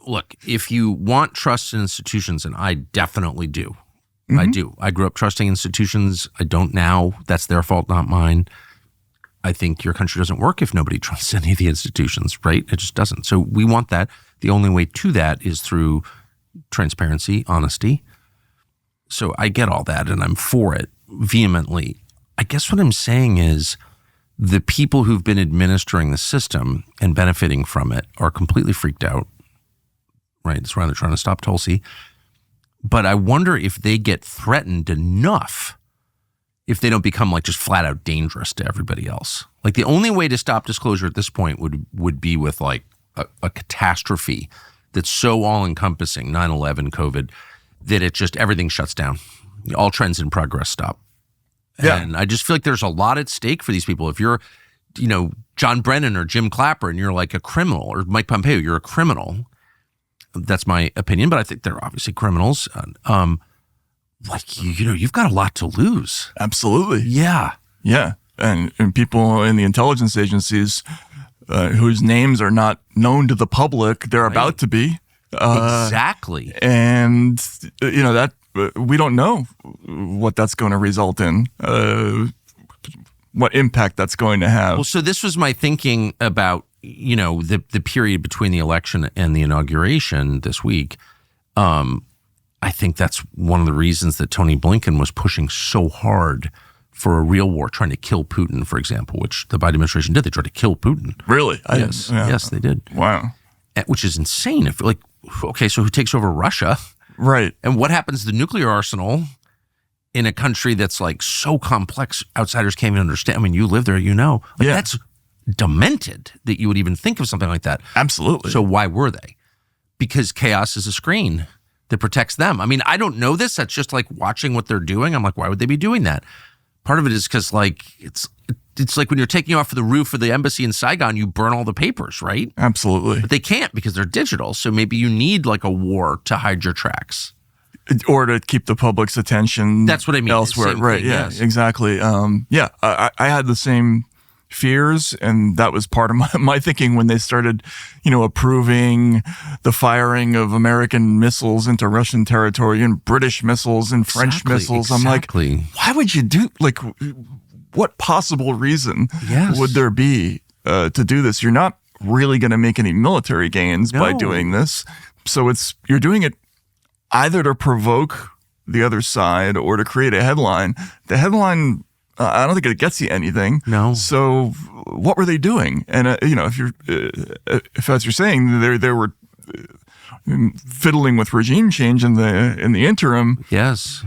look, if you want trust in institutions, and I definitely do. I do. I grew up trusting institutions. I don't now. That's their fault, not mine. I think your country doesn't work if nobody trusts any of the institutions, right? It just doesn't. So we want that. The only way to that is through transparency, honesty. So I get all that, and I'm for it vehemently. I guess what I'm saying is the people who've been administering the system and benefiting from it are completely freaked out, right? That's why they're trying to stop Tulsi. But I wonder if they get threatened enough, if they don't become like just flat out dangerous to everybody else. Like the only way to stop disclosure at this point would be with like a catastrophe that's so all encompassing, 9/11, COVID, that it just, everything shuts down. All trends in progress stop. Yeah. And I just feel like there's a lot at stake for these people. If you're, John Brennan or Jim Clapper and you're like a criminal, or Mike Pompeo, you're a criminal. That's my opinion, but I think they're obviously criminals. You've got a lot to lose. Absolutely. Yeah. Yeah. And people in the intelligence agencies whose names are not known to the public, they're about to be. Exactly. And, that we don't know what that's going to result in, what impact that's going to have. Well, so this was my thinking about, the period between the election and the inauguration this week. I think that's one of the reasons that Tony Blinken was pushing so hard for a real war, trying to kill Putin, for example, which the Biden administration did. They tried to kill Putin. Really? Yes, they did. Wow. Which is insane. If so who takes over Russia? Right. And what happens to the nuclear arsenal in a country that's like so complex, outsiders can't even understand? I mean, you live there, That's demented that you would even think of something like that. Absolutely. So why were they? Because chaos is a screen that protects them. I mean, I don't know this. That's just like watching what they're doing. I'm like, why would they be doing that? Part of it is because like it's like when you're taking off the roof of the embassy in Saigon, you burn all the papers, right? Absolutely. But they can't because they're digital. So maybe you need like a war to hide your tracks. Or to keep the public's attention. That's what I mean. Elsewhere. Same right. thing, Yeah, yes. Exactly. I had the same fears, and that was part of my thinking when they started, approving the firing of American missiles into Russian territory and British missiles and French missiles. Exactly. I'm like, why would you do, what possible reason would there be to do this? You're not really going to make any military gains by doing this. So you're doing it either to provoke the other side or to create a headline. The headline, I don't think it gets you anything. No. So what were they doing? And if as you're saying, they were fiddling with regime change in the interim. Yes.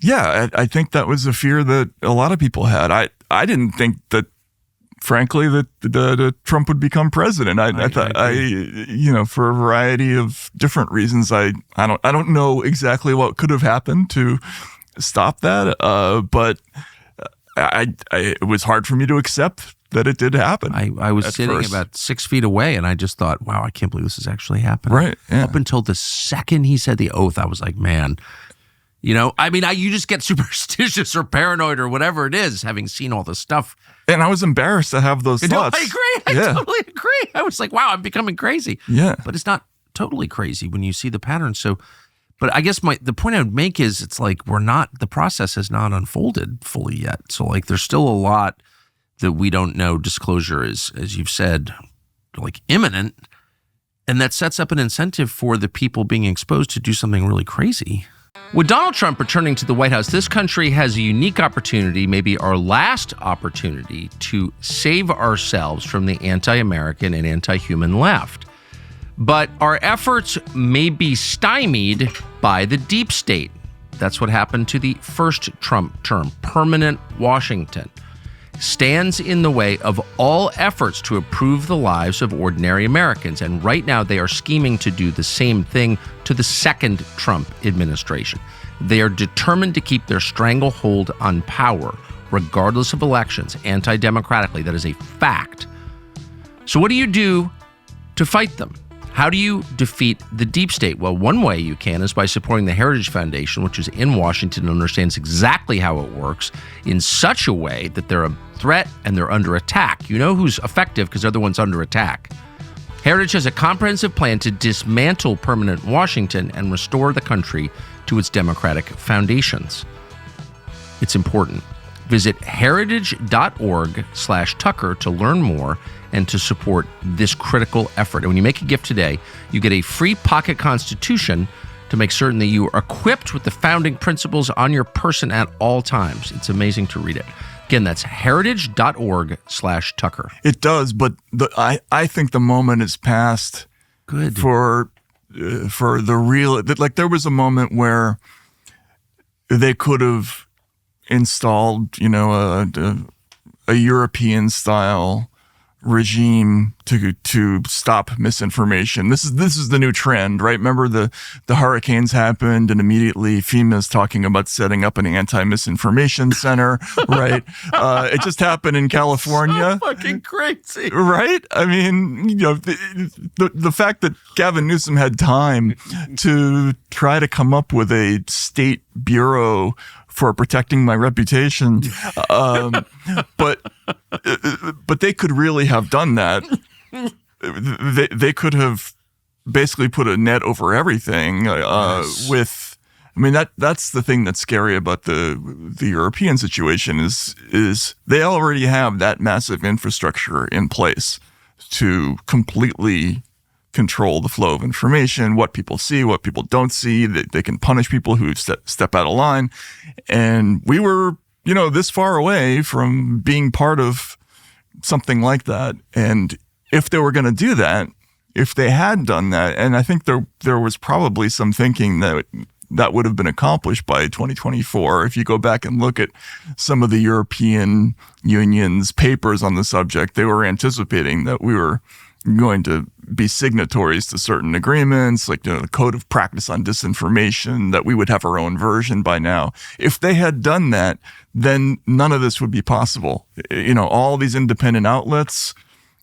Yeah, I think that was a fear that a lot of people had. I didn't think that, frankly, that Trump would become president. I thought for a variety of different reasons. I don't know exactly what could have happened to stop that, but. It was hard for me to accept that it did happen. I was sitting first. about 6 feet away, and I just thought, wow, I can't believe this is actually happening. Right. Yeah. Up until the second he said the oath, I was like, man, you just get superstitious or paranoid or whatever it is, having seen all this stuff. And I was embarrassed to have those thoughts. I agree. I totally agree. I was like, wow, I'm becoming crazy. Yeah. But it's not totally crazy when you see the pattern. So, but I guess the point I would make is it's like the process has not unfolded fully yet. So like there's still a lot that we don't know. Disclosure is, as you've said, like imminent. And that sets up an incentive for the people being exposed to do something really crazy. With Donald Trump returning to the White House, this country has a unique opportunity, maybe our last opportunity, to save ourselves from the anti-American and anti-human left. But our efforts may be stymied by the deep state. That's what happened to the first Trump term. Permanent Washington stands in the way of all efforts to improve the lives of ordinary Americans. And right now they are scheming to do the same thing to the second Trump administration. They are determined to keep their stranglehold on power, regardless of elections, anti-democratically. That is a fact. So what do you do to fight them? How do you defeat the deep state? Well, one way you can is by supporting the Heritage Foundation, which is in Washington and understands exactly how it works in such a way that they're a threat and they're under attack. You know who's effective because they're the ones under attack. Heritage has a comprehensive plan to dismantle permanent Washington and restore the country to its democratic foundations. It's important. Visit heritage.org/Tucker to learn more and to support this critical effort. And when you make a gift today, you get a free pocket constitution to make certain that you are equipped with the founding principles on your person at all times. It's amazing to read it. Again, that's heritage.org/Tucker. It does, but I think the moment is past. Good. For the real, like there was a moment where they could have installed, a European style regime to stop misinformation. This is the new trend, right? Remember the hurricanes happened and immediately FEMA's talking about setting up an anti-misinformation center, right? It just happened in California. So fucking crazy. Right? I mean, the fact that Gavin Newsom had time to try to come up with a state bureau for protecting my reputation. But they could really have done that. They could have basically put a net over everything with, that's the thing that's scary about the European situation is they already have that massive infrastructure in place to completely control the flow of information, what people see, what people don't see. They can punish people who step out of line. And we were, this far away from being part of something like that. And if they were going to do that, if they had done that, and I think there was probably some thinking that would have been accomplished by 2024. If you go back and look at some of the European Union's papers on the subject, they were anticipating that we were going to be signatories to certain agreements, like the Code of Practice on Disinformation, that we would have our own version by now. If they had done that, then none of this would be possible. All these independent outlets,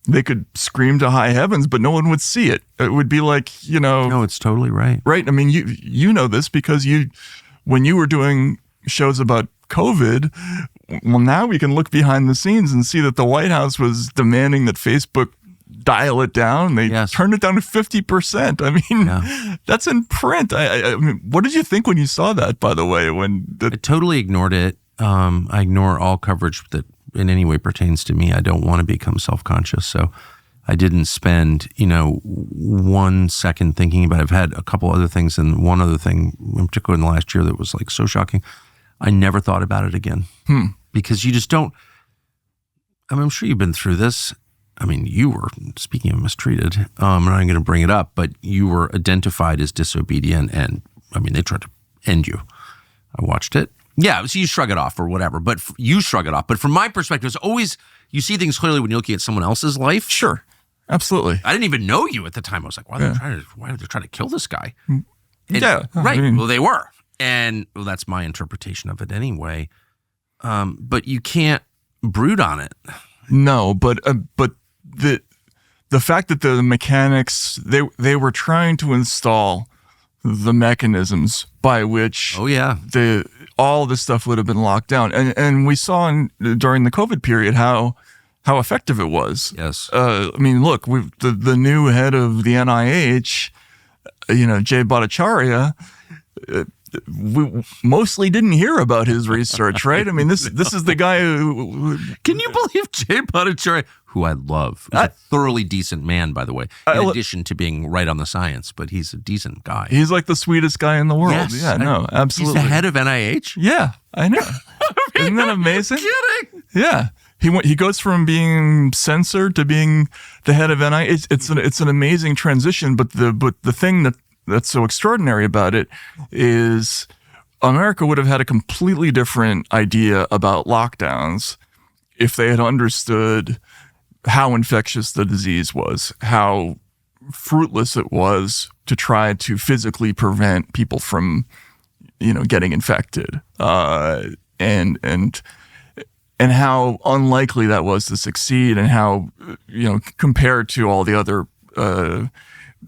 they could scream to high heavens, but no one would see it. It would be like, No, it's totally right. Right? I mean, you know this because when you were doing shows about COVID, well, now we can look behind the scenes and see that the White House was demanding that Facebook dial it down. They turned it down to 50%. I mean, that's in print. I mean, what did you think when you saw that, by the way? I totally ignored it. I ignore all coverage that in any way pertains to me. I don't want to become self-conscious. So I didn't spend, 1 second thinking about it. I've had a couple other things, and one other thing in particular in the last year that was like so shocking. I never thought about it again because you just don't. I'm sure you've been through this. You were, speaking of mistreated, I'm not going to bring it up, but you were identified as disobedient, and they tried to end you. I watched it. Yeah, so you shrug it off or whatever, but you shrug it off. But from my perspective, it's always, you see things clearly when you're looking at someone else's life. Sure, absolutely. I didn't even know you at the time. I was like, why are they trying to kill this guy? And, yeah. Right. Well, they were. And that's my interpretation of it anyway. But you can't brood on it. No, but the fact that the mechanics, they were trying to install the mechanisms by which all this stuff would have been locked down. And we saw during the COVID period how effective it was. Yes. Look, the new head of the NIH, Jay Bhattacharya, we mostly didn't hear about his research, right? This is the guy who can you believe Jay Bhattacharya, who I love, who's a thoroughly decent man, by the way, in addition to being right on the science, but he's a decent guy. He's like the sweetest guy in the world. Yes, yeah, no, absolutely. He's the head of NIH? Yeah, I know. Isn't that amazing? Kidding. Yeah. He goes from being censored to being the head of NIH. It's an amazing transition, but the thing that's so extraordinary about it is America would have had a completely different idea about lockdowns if they had understood how infectious the disease was, how fruitless it was to try to physically prevent people from, getting infected, and how unlikely that was to succeed, and how, compared to all the other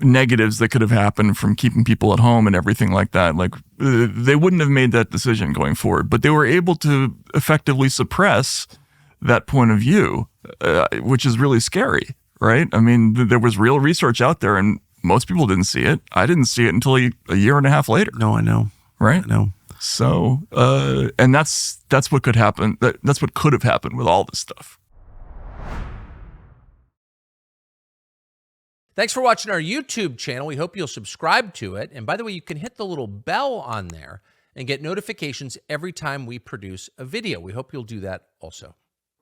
negatives that could have happened from keeping people at home and everything like that, like they wouldn't have made that decision going forward, but they were able to effectively suppress that point of view, which is really scary, right? I mean, there was real research out there, and most people didn't see it. I didn't see it until a year and a half later. No, I know. Right? I know. So, and that's what could happen. That's what could have happened with all this stuff. Thanks for watching our YouTube channel. We hope you'll subscribe to it. And by the way, you can hit the little bell on there and get notifications every time we produce a video. We hope you'll do that also.